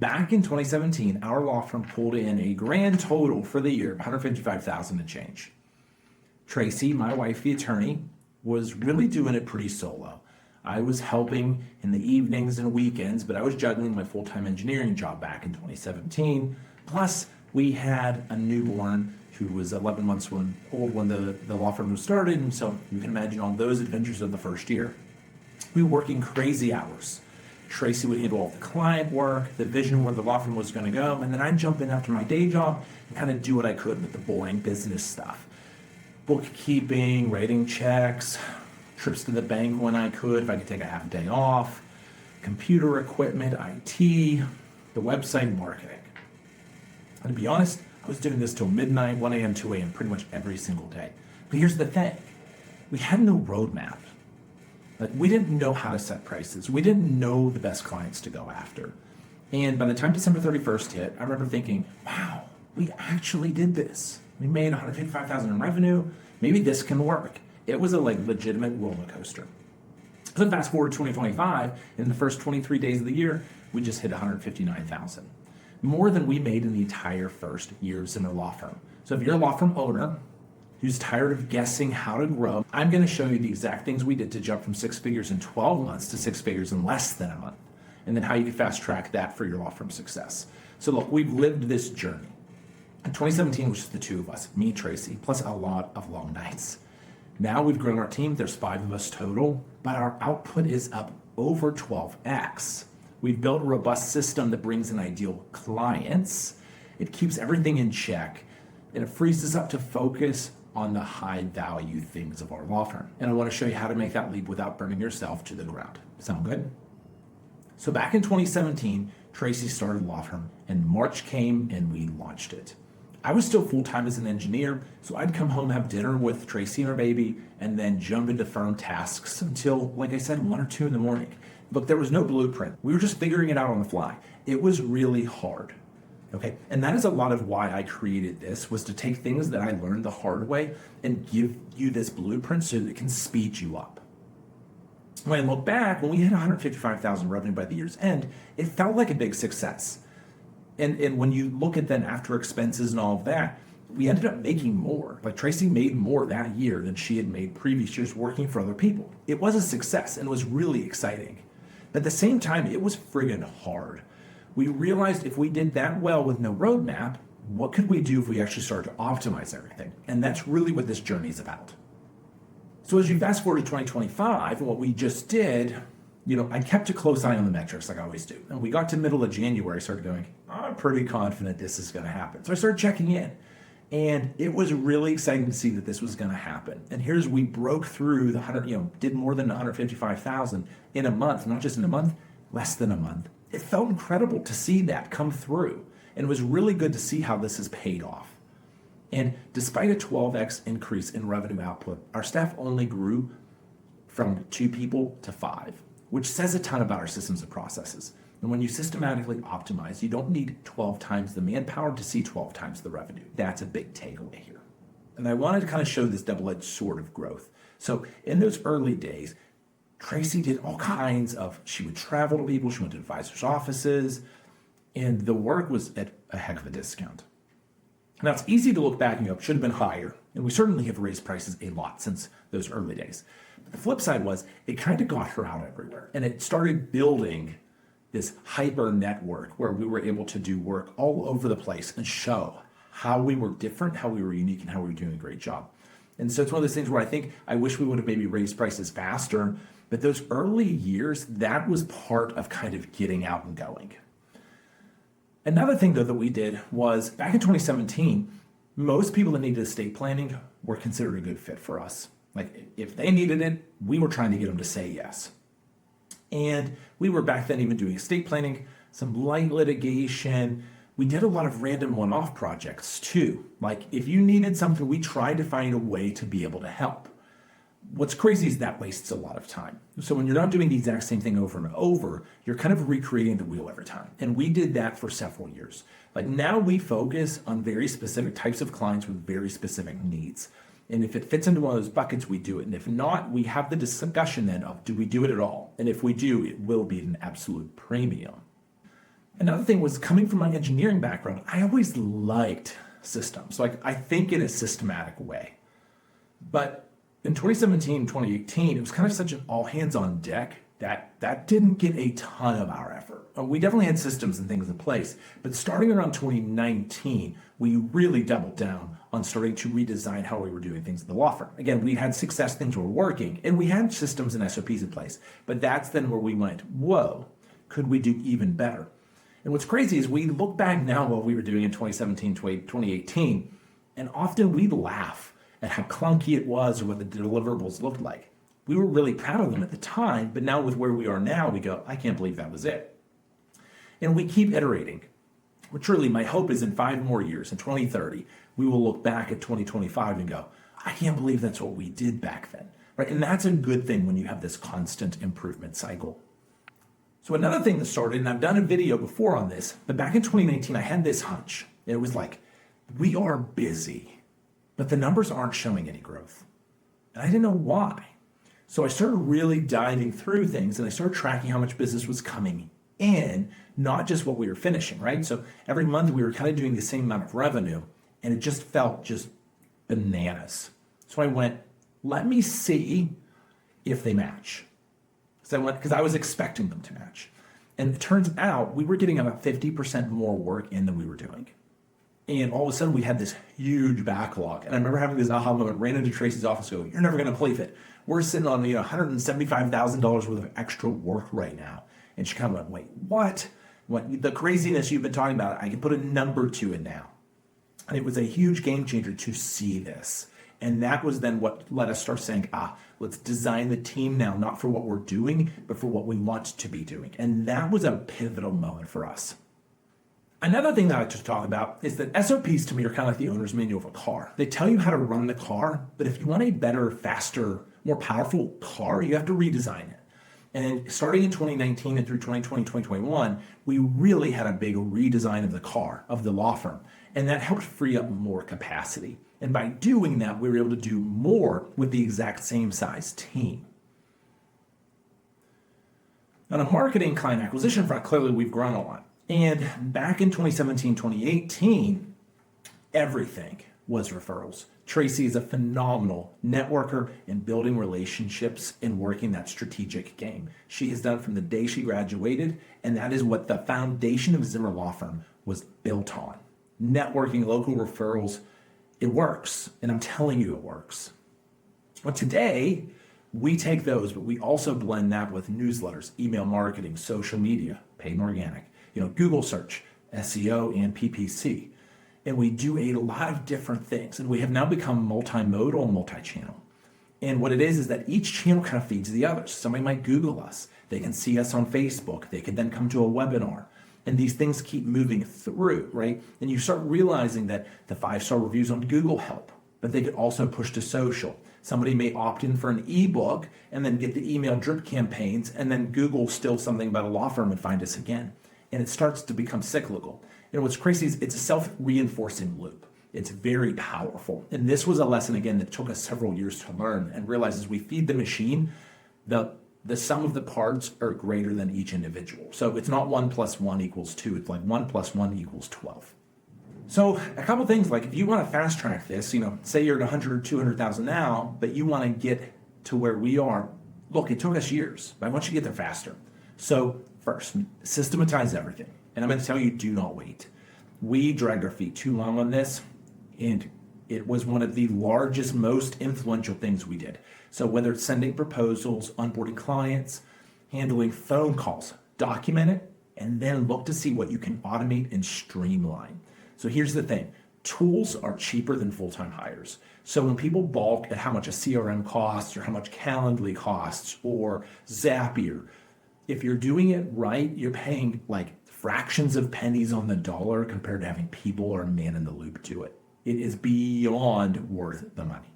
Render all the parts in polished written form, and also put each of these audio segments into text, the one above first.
Back in 2017, our law firm pulled in a grand total for the year of $155,000 and change. Tracy, my wife, the attorney, was really doing it pretty solo. I was helping in the evenings and weekends, but I was juggling my full-time engineering job back in 2017. Plus, we had a newborn who was 11 months old when the law firm was started, and so you can imagine all those adventures of the first year. We were working crazy hours. Tracy would handle all the client work, the vision where the law firm was going to go, and then I'd jump in after my day job and kind of do what I could with the boring business stuff. Bookkeeping, writing checks, trips to the bank when I could, if I could take a half day off, computer equipment, IT, the website marketing. And to be honest, I was doing this till midnight, 1 a.m., 2 a.m., pretty much every single day. But here's the thing. We had no roadmap. Like, we didn't know how to set prices. We didn't know the best clients to go after. And by the time December 31st hit, I remember thinking, wow, we actually did this. We made $155,000 in revenue. Maybe this can work. It was a legitimate roller coaster. So fast forward to 2025, in the first 23 days of the year, we just hit $159,000. More than we made in the entire first years in a law firm. So if you're a law firm owner who's tired of guessing how to grow, I'm going to show you the exact things we did to jump from 6 figures in 12 months to 6 figures in less than a month, and then how you can fast track that for your law firm success. So look, we've lived this journey. In 2017, it was just the two of us, me, Tracy, plus a lot of long nights. Now we've grown our team, there's 5 of us total, but our output is up over 12x. We've built a robust system that brings in ideal clients. It keeps everything in check, and it frees us up to focus on the high value things of our law firm. And I want to show you how to make that leap without burning yourself to the ground. Sound good? So back in 2017, Tracy started a law firm, and March came and we launched it. I was still full-time as an engineer, so I'd come home, have dinner with Tracy and her baby, and then jump into firm tasks until, like I said, 1 or 2 in the morning. Look, there was no blueprint. We were just figuring it out on the fly. It was really hard. Okay, and that is a lot of why I created this, was to take things that I learned the hard way and give you this blueprint so that it can speed you up. When I look back, when we hit $155,000 revenue by the year's end, it felt like a big success. And when you look at then after expenses and all of that, we ended up making more. Like, Tracy made more that year than she had made previous years working for other people. It was a success and it was really exciting. But at the same time, it was friggin' hard. We realized if we did that well with no roadmap, what could we do if we actually started to optimize everything? And that's really what this journey is about. So as you fast forward to 2025, what we just did, I kept a close eye on the metrics like I always do. And we got to middle of January, started going, I'm pretty confident this is going to happen. So I started checking in. And it was really exciting to see that this was going to happen. And we broke through the 100, did more than 155,000 in a month, not just in a month, less than a month. It felt incredible to see that come through. And it was really good to see how this has paid off. And despite a 12x increase in revenue output, our staff only grew from 2 people to 5, which says a ton about our systems and processes. And when you systematically optimize, you don't need 12 times the manpower to see 12 times the revenue. That's a big takeaway here. And I wanted to kind of show this double-edged sword of growth. So in those early days, Tracy did all kinds of, she would travel to people, she went to advisors' offices, and the work was at a heck of a discount. Now, it's easy to look back and go, should have been higher, and we certainly have raised prices a lot since those early days. But the flip side was, it kind of got her out everywhere, and it started building this hyper network where we were able to do work all over the place and show how we were different, how we were unique, and how we were doing a great job. And so it's one of those things where I wish we would have maybe raised prices faster, but those early years, that was part of kind of getting out and going. Another thing, though, that we did was back in 2017, most people that needed estate planning were considered a good fit for us. Like, if they needed it, we were trying to get them to say yes. And we were back then even doing estate planning, some light litigation. We did a lot of random one-off projects too. Like, if you needed something, we tried to find a way to be able to help. What's crazy is that wastes a lot of time. So when you're not doing the exact same thing over and over, you're kind of recreating the wheel every time. And we did that for several years. Like, now we focus on very specific types of clients with very specific needs. And if it fits into one of those buckets, we do it. And if not, we have the discussion then of, do we do it at all? And if we do, it will be an absolute premium. Another thing was coming from my engineering background, I always liked systems. Like I think in a systematic way. But in 2017, 2018, it was kind of such an all hands on deck that didn't get a ton of our effort. We definitely had systems and things in place, but starting around 2019, we really doubled down on starting to redesign how we were doing things at the law firm. Again, we had success, things were working, and we had systems and SOPs in place, but that's then where we went, whoa, could we do even better? And what's crazy is we look back now what we were doing in 2017, 2018, and often we laugh at how clunky it was or what the deliverables looked like. We were really proud of them at the time, but now with where we are now, we go, I can't believe that was it. And we keep iterating. Well, truly, my hope is in 5 more years, in 2030, we will look back at 2025 and go, I can't believe that's what we did back then, right? And that's a good thing when you have this constant improvement cycle. So another thing that started, and I've done a video before on this, but back in 2019, I had this hunch. It was like, we are busy, but the numbers aren't showing any growth. And I didn't know why. So I started really diving through things and I started tracking how much business was coming in, not just what we were finishing, right? So every month we were kind of doing the same amount of revenue and it just felt just bananas. So I went, let me see if they match. Because I was expecting them to match. And it turns out we were getting about 50% more work in than we were doing. And all of a sudden we had this huge backlog. And I remember having this aha moment, ran into Tracy's office going, you're never going to believe it. We're sitting on $175,000 worth of extra work right now. And she kind of went, wait, what? The craziness you've been talking about, I can put a number to it now. And it was a huge game changer to see this. And that was then what let us start saying, let's design the team now, not for what we're doing, but for what we want to be doing. And that was a pivotal moment for us. Another thing that I like to talk about is that SOPs to me are kind of like the owner's manual of a car. They tell you how to run the car, but if you want a better, faster, more powerful car, you have to redesign it. And starting in 2019 and through 2020, 2021, we really had a big redesign of the car, of the law firm. And that helped free up more capacity. And by doing that, we were able to do more with the exact same size team. On a marketing client acquisition front, clearly we've grown a lot. And back in 2017, 2018, everything was referrals. Tracy is a phenomenal networker in building relationships and working that strategic game. She has done it from the day she graduated, and that is what the foundation of Zimmer Law Firm was built on. Networking, local referrals, it works, and I'm telling you it works. But today, we take those, but we also blend that with newsletters, email marketing, social media, paid and organic, Google search, SEO, and PPC. And we do a lot of different things. And we have now become multimodal and multi-channel. And what it is that each channel kind of feeds the others. Somebody might Google us. They can see us on Facebook. They can then come to a webinar. And these things keep moving through, right? And you start realizing that the 5-star reviews on Google help, but they could also push to social. Somebody may opt in for an ebook and then get the email drip campaigns, and then Google still something about a law firm and find us again. And it starts to become cyclical. And what's crazy is it's a self-reinforcing loop. It's very powerful. And this was a lesson, again, that took us several years to learn and realize as we feed the machine, the sum of the parts are greater than each individual. So it's not 1 + 1 = 2. It's like 1 + 1 = 12. So a couple things, like if you want to fast track this, say you're at 100 or 200,000 now, but you want to get to where we are. Look, it took us years, but I want you to get there faster. So first, systematize everything. And I'm going to tell you, do not wait. We dragged our feet too long on this, and it was one of the largest, most influential things we did. So whether it's sending proposals, onboarding clients, handling phone calls, document it, and then look to see what you can automate and streamline. So here's the thing. Tools are cheaper than full-time hires. So when people balk at how much a CRM costs or how much Calendly costs or Zapier, if you're doing it right, you're paying like fractions of pennies on the dollar compared to having people or a man in the loop do it. It is beyond worth the money.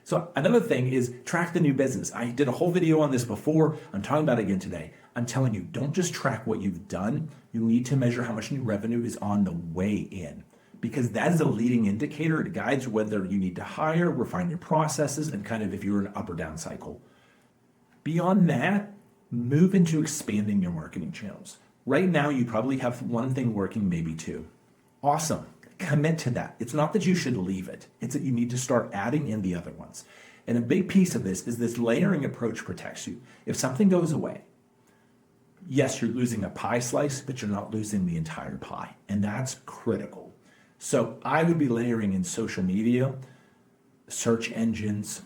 So another thing is track the new business. I did a whole video on this before. I'm talking about it again today. I'm telling you, don't just track what you've done. You need to measure how much new revenue is on the way in, because that is a leading indicator. It guides whether you need to hire, refine your processes, and kind of if you're in an up or down cycle. Beyond that, move into expanding your marketing channels. Right now, you probably have one thing working, maybe two. Awesome. Commit to that. It's not that you should leave it. It's that you need to start adding in the other ones. And a big piece of this is this layering approach protects you. If something goes away, yes, you're losing a pie slice, but you're not losing the entire pie. And that's critical. So I would be layering in social media, search engines,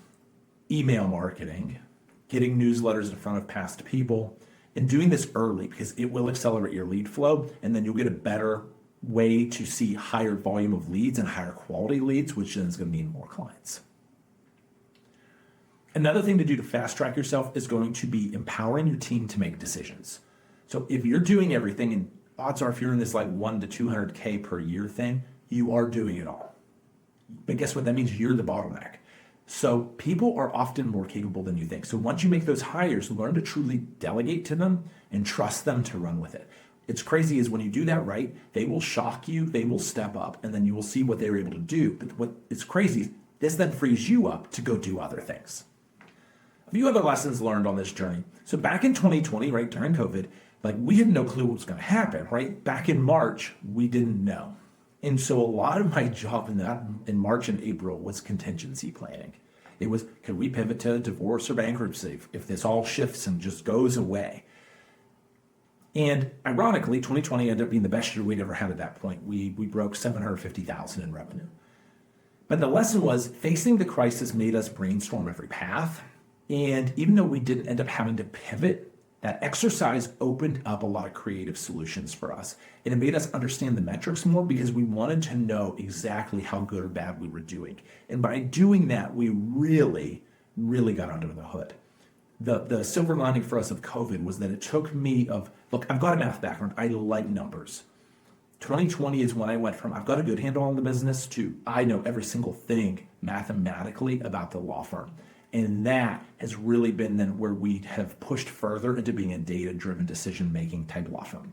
email marketing, getting newsletters in front of past people, and doing this early because it will accelerate your lead flow, and then you'll get a better way to see higher volume of leads and higher quality leads, which then is going to mean more clients. Another thing to do to fast track yourself is going to be empowering your team to make decisions. So if you're doing everything, and odds are if you're in this like 1 to 200K per year thing, you are doing it all. But guess what? That means you're the bottleneck. So people are often more capable than you think. So once you make those hires, learn to truly delegate to them and trust them to run with it. It's crazy is when you do that right, they will shock you, they will step up, and then you will see what they're able to do. But what is crazy, this then frees you up to go do other things. A few other lessons learned on this journey. So back in 2020, right, during COVID, like we had no clue what was going to happen, right? Back in March, we didn't know. And so a lot of my job in March and April was contingency planning. It was, can we pivot to divorce or bankruptcy if this all shifts and just goes away? And ironically, 2020 ended up being the best year we'd ever had at that point. We broke $750,000 in revenue. But the lesson was facing the crisis made us brainstorm every path. And even though we didn't end up having to pivot, that exercise opened up a lot of creative solutions for us. And it made us understand the metrics more because we wanted to know exactly how good or bad we were doing. And by doing that, we really, really got under the hood. The silver lining for us of COVID was that it took me look, I've got a math background. I like numbers. 2020 is when I went from I've got a good handle on the business to I know every single thing mathematically about the law firm. And that has really been then where we have pushed further into being a data-driven decision-making type law firm.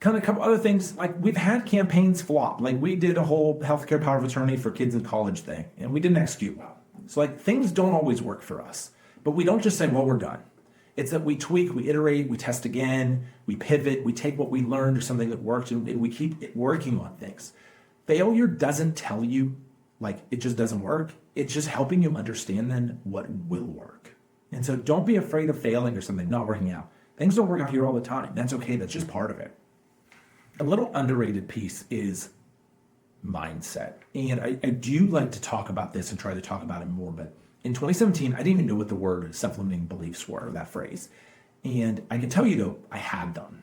Kind of a couple other things, like we've had campaigns flop. Like we did a whole healthcare power of attorney for kids in college thing, and we didn't execute well. So like things don't always work for us, but we don't just say, well, we're done. It's that we tweak, we iterate, we test again, we pivot, we take what we learned or something that worked, and we keep working on things. Failure doesn't tell you like it just doesn't work. It's just helping you understand then what will work. And so don't be afraid of failing or something not working out. Things don't work out here all the time. That's okay. That's just part of it. A little underrated piece is mindset. And I do like to talk about this and try to talk about it more. But in 2017, I didn't even know what the word self-limiting beliefs were, that phrase. And I can tell you though, I had them.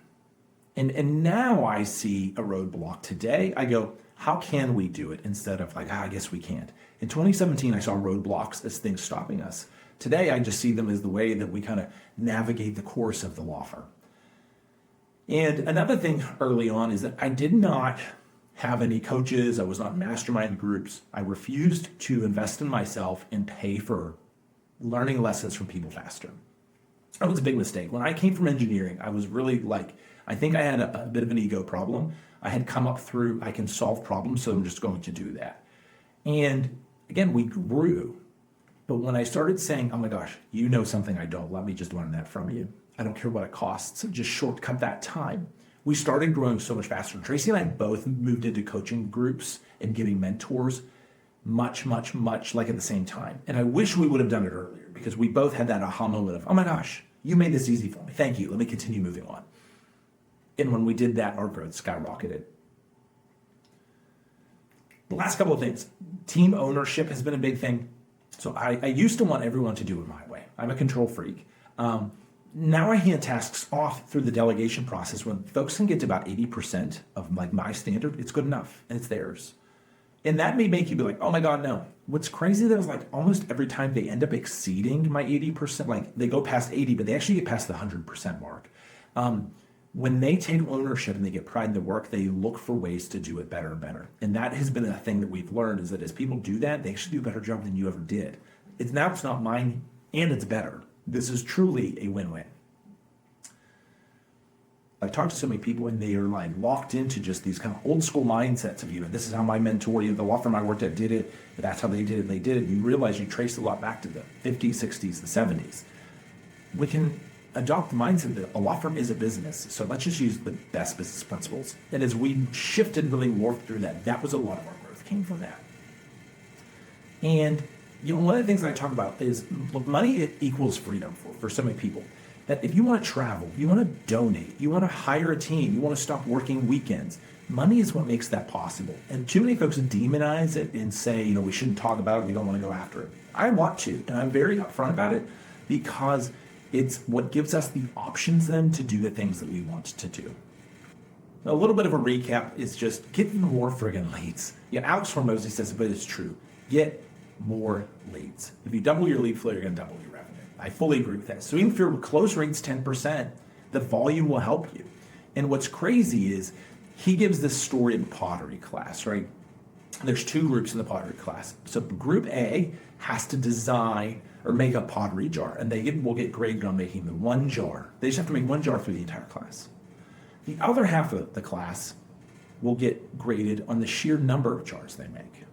And now I see a roadblock today. I go, how can we do it instead of like, I guess we can't. In 2017, I saw roadblocks as things stopping us. Today, I just see them as the way that we kind of navigate the course of the law firm. And another thing early on is that I did not have any coaches. I was not in mastermind groups. I refused to invest in myself and pay for learning lessons from people faster. That was a big mistake. When I came from engineering, I was really like, I think I had a bit of an ego problem. I had come up through, I can solve problems, so I'm just going to do that. And again, we grew. But when I started saying, oh my gosh, you know something I don't, let me just learn that from you. I don't care what it costs, just shortcut that time. We started growing so much faster. Tracy and I both moved into coaching groups and giving mentors much like at the same time. And I wish we would have done it earlier because we both had that aha moment of, oh my gosh, you made this easy for me. Thank you. Let me continue moving on. And when we did that, our growth skyrocketed. The last couple of things, team ownership has been a big thing. So I used to want everyone to do it my way. I'm a control freak. Now I hand tasks off through the delegation process. When folks can get to about 80% of like my standard, it's good enough and it's theirs. And that may make you be like, oh my God, no. What's crazy though is like almost every time they end up exceeding my 80%, like they go past 80, but they actually get past the 100% mark. When they take ownership and they get pride in their work, they look for ways to do it better and better. And that has been a thing that we've learned is that as people do that, they actually do a better job than you ever did. It's not mine and it's better. This is truly a win-win. I've talked to so many people and they are like locked into just these kind of old school mindsets of, this is how my mentor, the law firm I worked at did it, but that's how they did it. You realize you trace a lot back to the 50s, 60s, the 70s. We can adopt the mindset that a law firm is a business. So let's just use the best business principles. And as we shifted, really morphed through that, that was a lot of our growth came from that. And one of the things that I talk about is, look, money equals freedom for so many people. That if you want to travel, you want to donate, you want to hire a team, you want to stop working weekends, money is what makes that possible. And too many folks demonize it and say, we shouldn't talk about it, we don't want to go after it. I want to, and I'm very upfront about it because it's what gives us the options then to do the things that we want to do. A little bit of a recap is just get more friggin' leads. Alex Hormozy says it, but it's true. Get more leads. If you double your lead flow, you're going to double your revenue. I fully agree with that. So even if your close rate's 10%, the volume will help you. And what's crazy is he gives this story in pottery class, right? There's two groups in the pottery class. So group A has to design or make a pottery jar, and will get graded on making the one jar. They just have to make one jar through the entire class. The other half of the class will get graded on the sheer number of jars they make.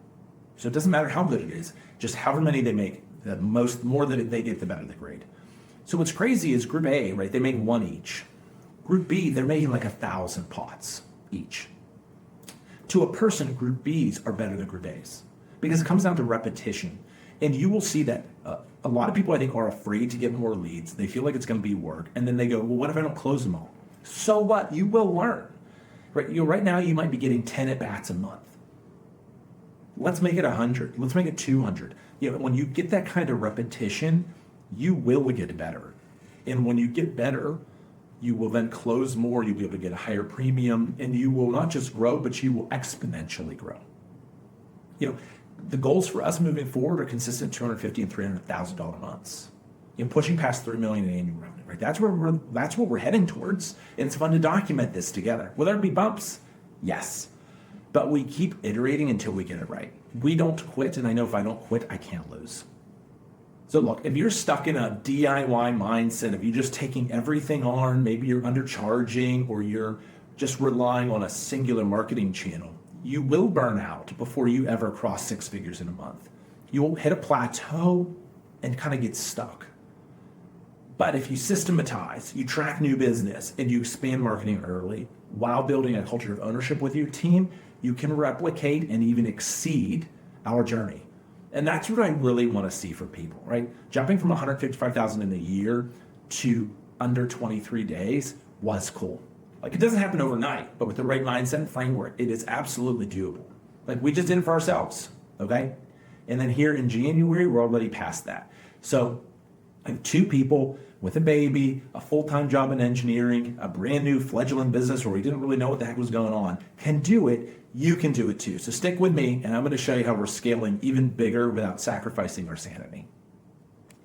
So it doesn't matter how good it is, just however many they make, the more that they get, the better the grade. So what's crazy is group A, right, they make one each. Group B, they're making like 1,000 pots each. To a person, group Bs are better than group As because it comes down to repetition. And you will see that a lot of people, I think, are afraid to get more leads. They feel like it's going to be work. And then they go, well, what if I don't close them all? So what? You will learn. Right? Right now, you might be getting 10 at-bats a month. Let's make it 100. Let's make it 200. When you get that kind of repetition, you will get better. And when you get better, you will then close more. You'll be able to get a higher premium, and you will not just grow, but you will exponentially grow. The goals for us moving forward are consistent $250,000 and $300,000 months. Pushing past $3 million in annual revenue. Right? That's what we're heading towards. And it's fun to document this together. Will there be bumps? Yes. But we keep iterating until we get it right. We don't quit, and I know if I don't quit, I can't lose. So look, if you're stuck in a DIY mindset, if you're just taking everything on, maybe you're undercharging or you're just relying on a singular marketing channel, you will burn out before you ever cross 6 figures in a month. You will hit a plateau and kind of get stuck. But if you systematize, you track new business, and you expand marketing early while building a culture of ownership with your team, you can replicate and even exceed our journey. And that's what I really want to see for people, right? Jumping from 155,000 in a year to under 23 days was cool. Like, it doesn't happen overnight, but with the right mindset and framework, it is absolutely doable. Like, we just did it for ourselves, okay? And then here in January, we're already past that. So I have 2 people with a baby, a full-time job in engineering, a brand new fledgling business where we didn't really know what the heck was going on, can do it. You can do it too. So stick with me, and I'm going to show you how we're scaling even bigger without sacrificing our sanity.